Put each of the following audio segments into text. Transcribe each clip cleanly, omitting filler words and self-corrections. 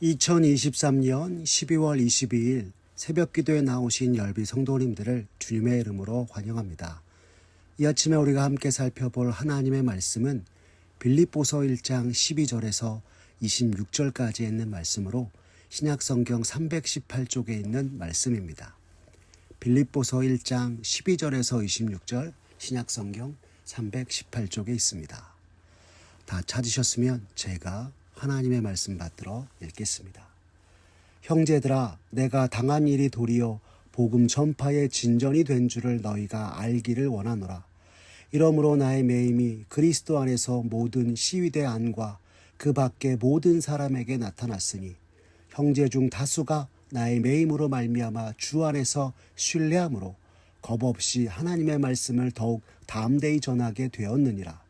2023년 12월 22일 새벽 기도에 나오신 열비 성도님들을 주님의 이름으로 환영합니다. 이 아침에 우리가 함께 살펴볼 하나님의 말씀은 빌립보서 1장 12절에서 26절까지 있는 말씀으로 신약성경 318쪽에 있는 말씀입니다. 빌립보서 1장 12절에서 26절 신약성경 318쪽에 있습니다. 다 찾으셨으면 제가 하나님의 말씀 받들어 읽겠습니다. 형제들아, 내가 당한 일이 도리어 복음 전파의 진전이 된 줄을 너희가 알기를 원하노라. 이러므로 나의 매임이 그리스도 안에서 모든 시위대 안과 그 밖의 모든 사람에게 나타났으니 형제 중 다수가 나의 매임으로 말미암아 주 안에서 신뢰함으로 겁없이 하나님의 말씀을 더욱 담대히 전하게 되었느니라.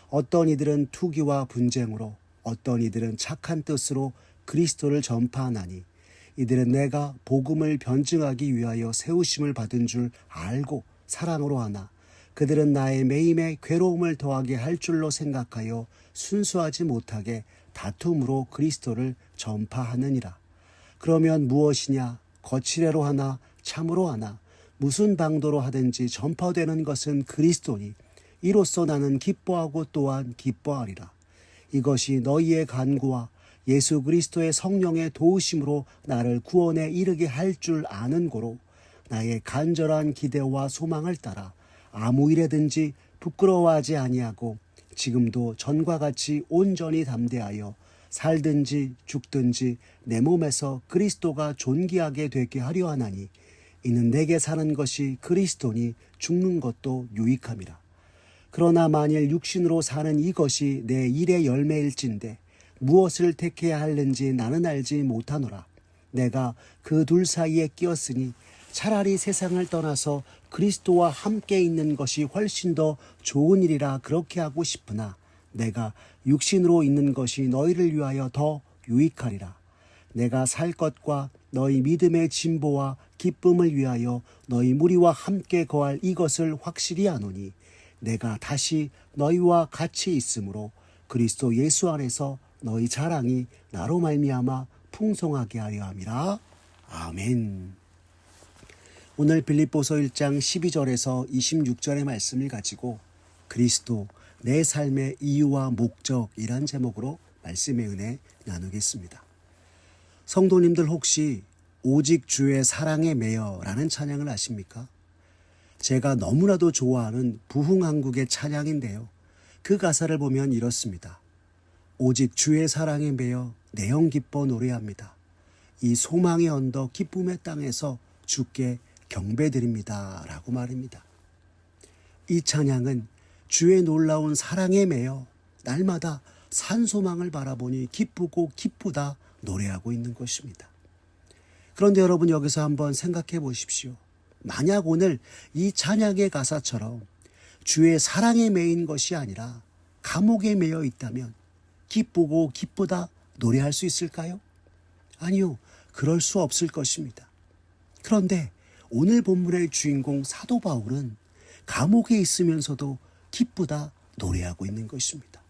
어떤 이들은 투기와 분쟁으로 어떤 이들은 착한 뜻으로 그리스도를 전파하나니 이들은 내가 복음을 변증하기 위하여 세우심을 받은 줄 알고 사랑으로 하나 그들은 나의 매임에 괴로움을 더하게 할 줄로 생각하여 순수하지 못하게 다툼으로 그리스도를 전파하느니라. 그러면 무엇이냐? 거칠애로 하나 참으로 하나 무슨 방도로 하든지 전파되는 것은 그리스도니 이로써 나는 기뻐하고 또한 기뻐하리라. 이것이 너희의 간구와 예수 그리스도의 성령의 도우심으로 나를 구원에 이르게 할 줄 아는 고로 나의 간절한 기대와 소망을 따라 아무 일에든지 부끄러워하지 아니하고 지금도 전과 같이 온전히 담대하여 살든지 죽든지 내 몸에서 그리스도가 존귀하게 되게 하려 하나니 이는 내게 사는 것이 그리스도니 죽는 것도 유익함이라. 그러나 만일 육신으로 사는 이것이 내 일의 열매일진데 무엇을 택해야 하는지 나는 알지 못하노라. 내가 그 둘 사이에 끼었으니 차라리 세상을 떠나서 그리스도와 함께 있는 것이 훨씬 더 좋은 일이라 그렇게 하고 싶으나 내가 육신으로 있는 것이 너희를 위하여 더 유익하리라. 내가 살 것과 너희 믿음의 진보와 기쁨을 위하여 너희 무리와 함께 거할 이것을 확실히 아노니 내가 다시 너희와 같이 있으므로 그리스도 예수 안에서 너희 자랑이 나로 말미암아 풍성하게 하려 함이라. 아멘. 오늘 빌립보서 1장 12절에서 26절의 말씀을 가지고 그리스도 내 삶의 이유와 목적이란 제목으로 말씀의 은혜 나누겠습니다. 성도님들 혹시 오직 주의 사랑에 매여라는 찬양을 아십니까? 제가 너무나도 좋아하는 부흥한국의 찬양인데요. 그 가사를 보면 이렇습니다. 오직 주의 사랑에 매여 내영 기뻐 노래합니다. 이 소망의 언덕 기쁨의 땅에서 주께 경배드립니다. 라고 말입니다. 이 찬양은 주의 놀라운 사랑에 매여 날마다 산소망을 바라보니 기쁘고 기쁘다 노래하고 있는 것입니다. 그런데 여러분 여기서 한번 생각해 보십시오. 만약 오늘 이 찬양의 가사처럼 주의 사랑에 매인 것이 아니라 감옥에 매여 있다면 기쁘고 기쁘다 노래할 수 있을까요? 아니요, 그럴 수 없을 것입니다. 그런데 오늘 본문의 주인공 사도 바울은 감옥에 있으면서도 기쁘다 노래하고 있는 것입니다.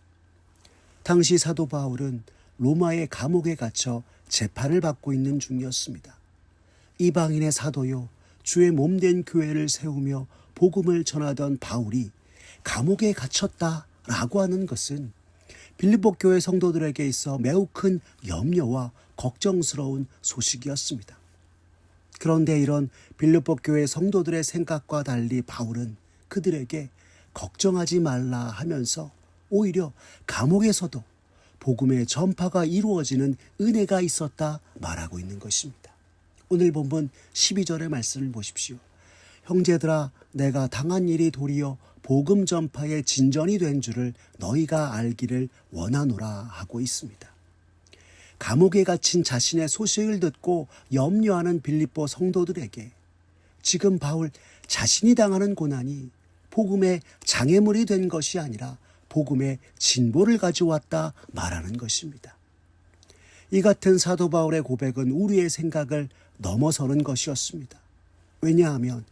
당시 사도 바울은 로마의 감옥에 갇혀 재판을 받고 있는 중이었습니다. 이방인의 사도요 주의 몸된 교회를 세우며 복음을 전하던 바울이 감옥에 갇혔다라고 하는 것은 빌립보 교회 성도들에게 있어 매우 큰 염려와 걱정스러운 소식이었습니다. 그런데 이런 빌립보 교회 성도들의 생각과 달리 바울은 그들에게 걱정하지 말라 하면서 오히려 감옥에서도 복음의 전파가 이루어지는 은혜가 있었다 말하고 있는 것입니다. 오늘 본문 12절의 말씀을 보십시오. 형제들아, 내가 당한 일이 도리어 복음 전파의 진전이 된 줄을 너희가 알기를 원하노라 하고 있습니다. 감옥에 갇힌 자신의 소식을 듣고 염려하는 빌립보 성도들에게 지금 바울 자신이 당하는 고난이 복음의 장애물이 된 것이 아니라 복음의 진보를 가져왔다 말하는 것입니다. 이 같은 사도 바울의 고백은 우리의 생각을 넘어서는 것이었습니다. 왜냐하면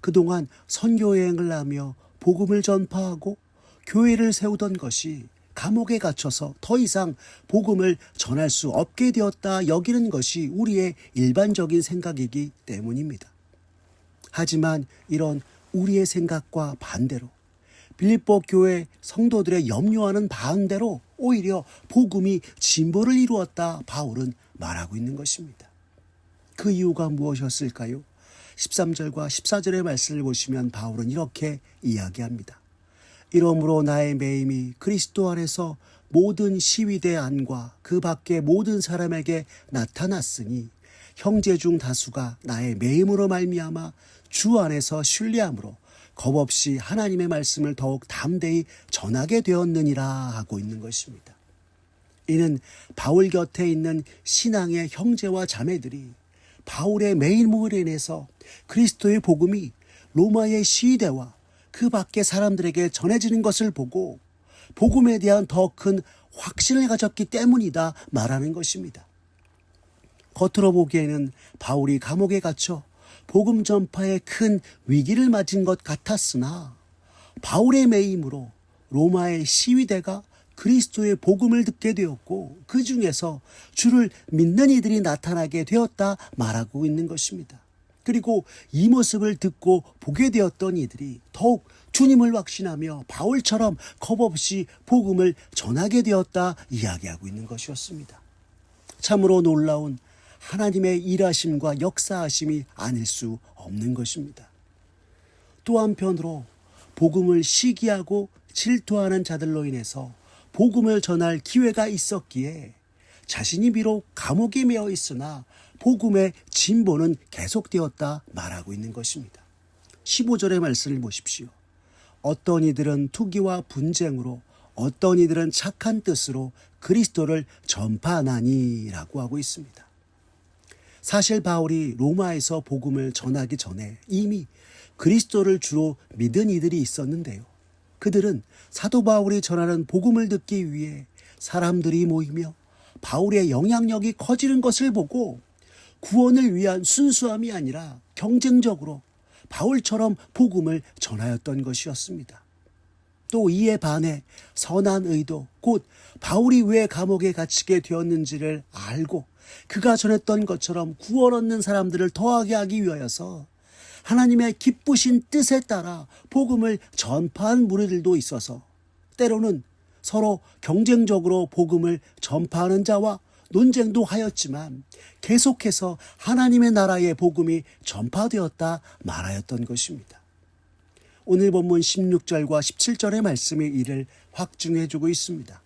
그동안 선교 여행을 하며 복음을 전파하고 교회를 세우던 것이 감옥에 갇혀서 더 이상 복음을 전할 수 없게 되었다 여기는 것이 우리의 일반적인 생각이기 때문입니다. 하지만 이런 우리의 생각과 반대로 빌립보 교회 성도들의 염려하는 반대로 오히려 복음이 진보를 이루었다 바울은 말하고 있는 것입니다. 그 이유가 무엇이었을까요? 13절과 14절의 말씀을 보시면 바울은 이렇게 이야기합니다. 이러므로 나의 매임이 그리스도 안에서 모든 시위대 안과 그 밖의 모든 사람에게 나타났으니 형제 중 다수가 나의 매임으로 말미암아 주 안에서 신뢰함으로 겁없이 하나님의 말씀을 더욱 담대히 전하게 되었느니라 하고 있는 것입니다. 이는 바울 곁에 있는 신앙의 형제와 자매들이 바울의 매임으로 인해서 그리스도의 복음이 로마의 시위대와 그 밖의 사람들에게 전해지는 것을 보고 복음에 대한 더 큰 확신을 가졌기 때문이다 말하는 것입니다. 겉으로 보기에는 바울이 감옥에 갇혀 복음 전파에 큰 위기를 맞은 것 같았으나 바울의 매임으로 로마의 시위대가 그리스도의 복음을 듣게 되었고 그 중에서 주를 믿는 이들이 나타나게 되었다 말하고 있는 것입니다. 그리고 이 모습을 듣고 보게 되었던 이들이 더욱 주님을 확신하며 바울처럼 겁없이 복음을 전하게 되었다 이야기하고 있는 것이었습니다. 참으로 놀라운 하나님의 일하심과 역사하심이 아닐 수 없는 것입니다. 또 한편으로 복음을 시기하고 질투하는 자들로 인해서 복음을 전할 기회가 있었기에 자신이 비록 감옥에 매어 있으나 복음의 진보는 계속되었다 말하고 있는 것입니다. 15절의 말씀을 보십시오. 어떤 이들은 투기와 분쟁으로 어떤 이들은 착한 뜻으로 그리스도를 전파하나니 라고 하고 있습니다. 사실 바울이 로마에서 복음을 전하기 전에 이미 그리스도를 주로 믿은 이들이 있었는데요. 그들은 사도 바울이 전하는 복음을 듣기 위해 사람들이 모이며 바울의 영향력이 커지는 것을 보고 구원을 위한 순수함이 아니라 경쟁적으로 바울처럼 복음을 전하였던 것이었습니다. 또 이에 반해 선한 의도, 곧 바울이 왜 감옥에 갇히게 되었는지를 알고 그가 전했던 것처럼 구원 얻는 사람들을 더하게 하기 위하여서 하나님의 기쁘신 뜻에 따라 복음을 전파한 무리들도 있어서 때로는 서로 경쟁적으로 복음을 전파하는 자와 논쟁도 하였지만 계속해서 하나님의 나라의 복음이 전파되었다 말하였던 것입니다. 오늘 본문 16절과 17절의 말씀이 이를 확증해주고 있습니다.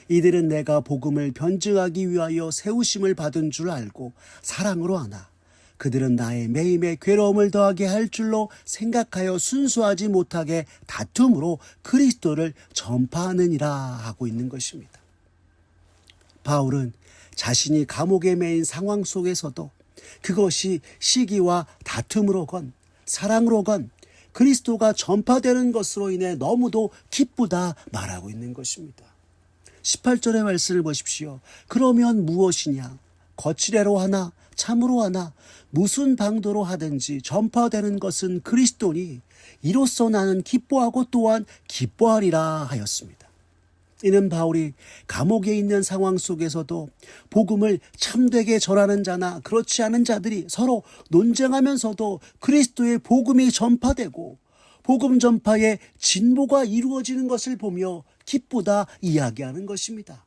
이들은 내가 복음을 변증하기 위하여 세우심을 받은 줄 알고 사랑으로 하나 그들은 나의 매임에 괴로움을 더하게 할 줄로 생각하여 순수하지 못하게 다툼으로 그리스도를 전파하느니라 하고 있는 것입니다. 바울은 자신이 감옥에 매인 상황 속에서도 그것이 시기와 다툼으로건 사랑으로건 그리스도가 전파되는 것으로 인해 너무도 기쁘다 말하고 있는 것입니다. 18절의 말씀을 보십시오. 그러면 무엇이냐? 거칠애로 하나 참으로 하나 무슨 방도로 하든지 전파되는 것은 그리스도니 이로써 나는 기뻐하고 또한 기뻐하리라 하였습니다. 이는 바울이 감옥에 있는 상황 속에서도 복음을 참되게 전하는 자나 그렇지 않은 자들이 서로 논쟁하면서도 그리스도의 복음이 전파되고 복음 전파의 진보가 이루어지는 것을 보며 기쁘다 이야기하는 것입니다.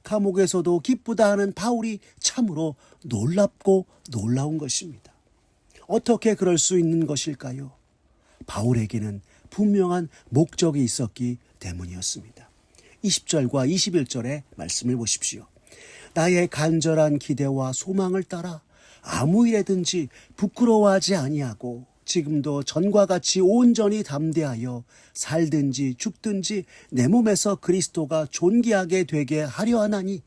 감옥에서도 기쁘다 하는 바울이 참으로 놀랍고 놀라운 것입니다. 어떻게 그럴 수 있는 것일까요? 바울에게는 분명한 목적이 있었기 때문이었습니다. 20절과 21절의 말씀을 보십시오. 나의 간절한 기대와 소망을 따라 아무 일에든지 부끄러워하지 아니하고 지금도 전과 같이 온전히 담대하여 살든지 죽든지 내 몸에서 그리스도가 존귀하게 되게 하려 하나니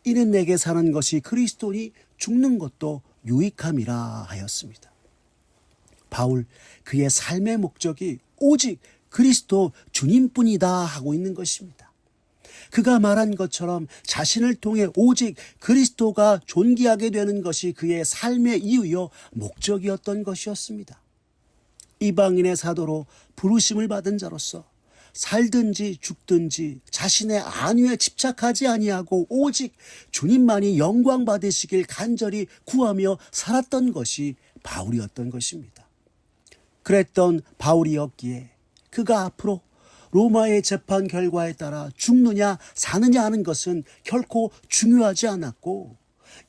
이는 내게 사는 것이 그리스도니 죽는 것도 유익함이라 하였습니다. 바울 그의 삶의 목적이 오직 그리스도 주님뿐이다 하고 있는 것입니다. 그가 말한 것처럼 자신을 통해 오직 그리스도가 존귀하게 되는 것이 그의 삶의 이유요 목적이었던 것이었습니다. 이방인의 사도로 부르심을 받은 자로서 살든지 죽든지 자신의 안위에 집착하지 아니하고 오직 주님만이 영광 받으시길 간절히 구하며 살았던 것이 바울이었던 것입니다. 그랬던 바울이었기에 그가 앞으로 로마의 재판 결과에 따라 죽느냐 사느냐 하는 것은 결코 중요하지 않았고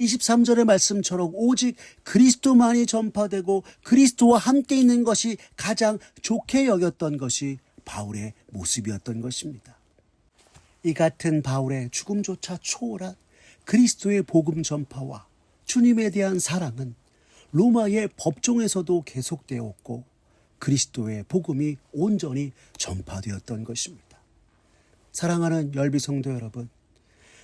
23절의 말씀처럼 오직 그리스도만이 전파되고 그리스도와 함께 있는 것이 가장 좋게 여겼던 것이 바울의 모습이었던 것입니다. 이 같은 바울의 죽음조차 초월한 그리스도의 복음 전파와 주님에 대한 사랑은 로마의 법정에서도 계속되었고 그리스도의 복음이 온전히 전파되었던 것입니다. 사랑하는 열비 성도 여러분,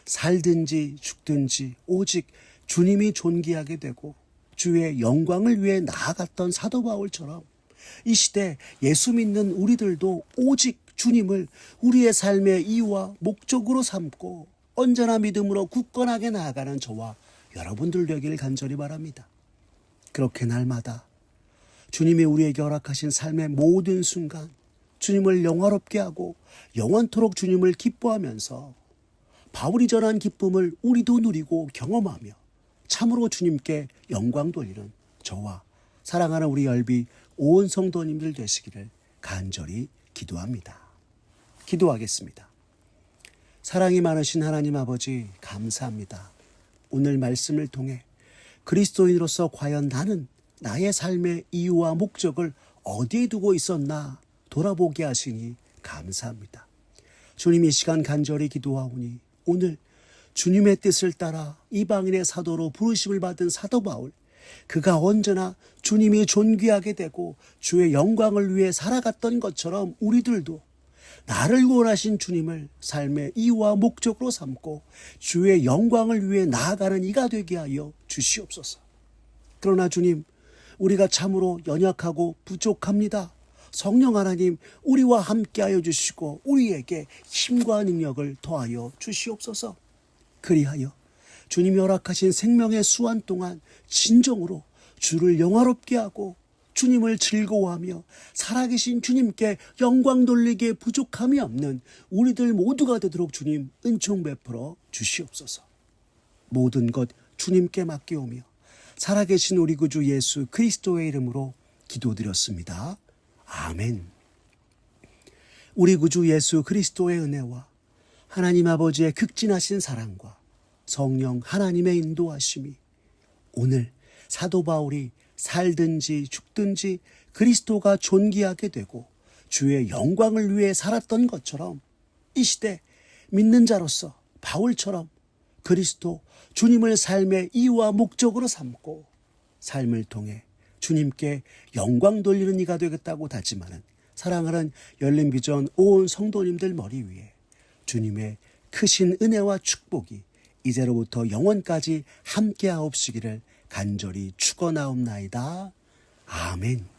살든지 죽든지 오직 주님이 존귀하게 되고 주의 영광을 위해 나아갔던 사도 바울처럼 이 시대 예수 믿는 우리들도 오직 주님을 우리의 삶의 이유와 목적으로 삼고 언제나 믿음으로 굳건하게 나아가는 저와 여러분들 되기를 간절히 바랍니다. 그렇게 날마다 주님이 우리에게 허락하신 삶의 모든 순간 주님을 영화롭게 하고 영원토록 주님을 기뻐하면서 바울이 전한 기쁨을 우리도 누리고 경험하며 참으로 주님께 영광 돌리는 저와 사랑하는 우리 열비 온 성도님들 되시기를 간절히 기도합니다. 기도하겠습니다. 사랑이 많으신 하나님 아버지 감사합니다. 오늘 말씀을 통해 그리스도인으로서 과연 나는 나의 삶의 이유와 목적을 어디에 두고 있었나 돌아보게 하시니 감사합니다. 주님 이 시간 간절히 기도하오니 오늘 주님의 뜻을 따라 이방인의 사도로 부르심을 받은 사도 바울, 그가 언제나 주님이 존귀하게 되고 주의 영광을 위해 살아갔던 것처럼 우리들도 나를 구원하신 주님을 삶의 이유와 목적으로 삼고 주의 영광을 위해 나아가는 이가 되게 하여 주시옵소서. 그러나 주님, 우리가 참으로 연약하고 부족합니다. 성령 하나님, 우리와 함께하여 주시고 우리에게 힘과 능력을 더하여 주시옵소서. 그리하여 주님이 허락하신 생명의 수완 동안 진정으로 주를 영화롭게 하고 주님을 즐거워하며 살아계신 주님께 영광 돌리기에 부족함이 없는 우리들 모두가 되도록 주님 은총 베풀어 주시옵소서. 모든 것 주님께 맡기오며 살아계신 우리 구주 예수 그리스도의 이름으로 기도드렸습니다. 아멘. 우리 구주 예수 그리스도의 은혜와 하나님 아버지의 극진하신 사랑과 성령 하나님의 인도하심이 오늘 사도 바울이 살든지 죽든지 그리스도가 존귀하게 되고 주의 영광을 위해 살았던 것처럼 이 시대 믿는 자로서 바울처럼 그리스도 주님을 삶의 이유와 목적으로 삼고 삶을 통해 주님께 영광 돌리는 이가 되겠다고 다짐하는 사랑하는 열린비전 온 성도님들 머리 위에 주님의 크신 은혜와 축복이 이제로부터 영원까지 함께하옵시기를 간절히 축원하옵나이다. 아멘.